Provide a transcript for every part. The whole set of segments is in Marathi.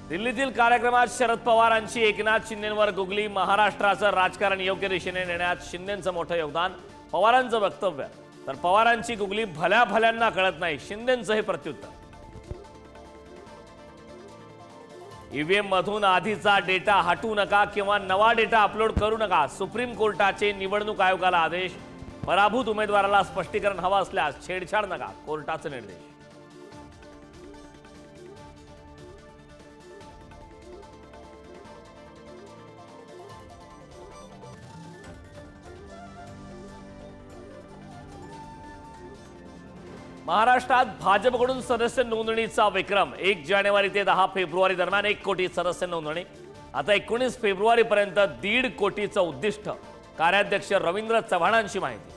दिल्लीतील कार्यक्रमात शरद पवारांची एकनाथ शिंदेंवर गुगली। महाराष्ट्राचं राजकारण योग्य दिशेने नेण्यात शिंदेंचं मोठं योगदान। पवारांचं वक्तव्य तर पवारांची गुगली भल्या भल्यांना कळत नाही, शिंदेंचं हे प्रत्युत्तर। ईव्हीएम मधून आधीचा डेटा हटवू नका किंवा नवा डेटा अपलोड करू नका, सुप्रीम कोर्टाचे निवडणूक आयोगाला आदेश। पराभूत उमेदवाराला स्पष्टीकरण हवं असल्यास छेडछाड नका, कोर्टाचे निर्देश। महाराष्ट्रात भाजपकडून सदस्य नोंदणीचा विक्रम। 1 जानेवारी ते 10 फेब्रुवारी दरम्यान 1 कोटी सदस्य नोंदणी। आता 19 फेब्रुवारी पर्यंत 1.5 कोटीचं उद्दिष्ट। कार्याध्यक्ष रवींद्र चव्हाणांची माहिती।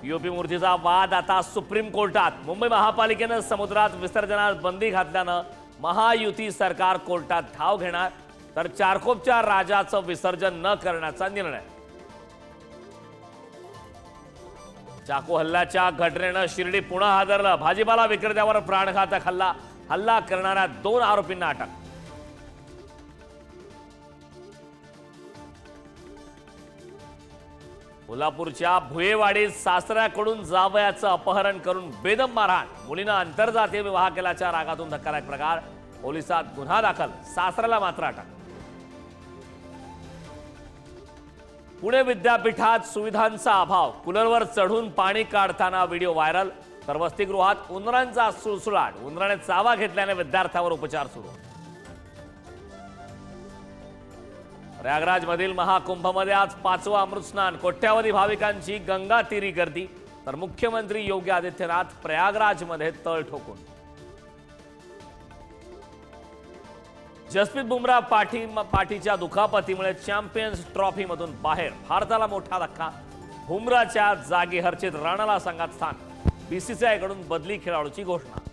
पीओपी मूर्तीचा वाद आता सुप्रीम कोर्टात। मुंबई महापालिकेनं समुद्रात विसर्जनास बंदी घातल्यानं महायुती सरकार कोर्टात धाव घेणार, तर चारकोपच्या राजाचं विसर्जन न करण्याचा निर्णय। चाकू हल्ल्याच्या घटनेनं शिर्डी पुन्हा हादरलं। भाजीपाला विक्रेत्यावर प्राणघातक हल्ला करणाऱ्या 2 आरोपींना अटक। कोल्हापूरच्या भुयेवाडीत सासऱ्याकडून जावयाचं अपहरण करून बेदम मारहाण। मुलीनं आंतरजातीय विवाह केल्याच्या रागातून धक्कादायक प्रकार। पोलिसात गुन्हा दाखल, सासऱ्याला मात्र अटक। पुणे विद्यापीठात सुविधांचा अभाव। कूलरवर चढून पाणी काढताना व्हिडिओ व्हायरल। तर वसतिगृहात उंदरांचा सुळसुळाट। उंदराने चावा घेतल्याने विद्यार्थ्यावर उपचार सुरू। प्रयागराजमधील महाकुंभमध्ये आज 5वं अमृतस्नान। कोट्यावधी भाविकांची गंगा तीरी गर्दी। तर मुख्यमंत्री योगी आदित्यनाथ प्रयागराजमध्ये तळ ठोकून। जसप्रीत बुमराह पाठीच्या दुखापतीमुळे चॅम्पियन्स ट्रॉफीमधून बाहेर। भारताला मोठा धक्का। बुमराहच्या जागी हर्षित राणाला संघात स्थान। बीसीसीआय कडून बदली खेळाडूची घोषणा।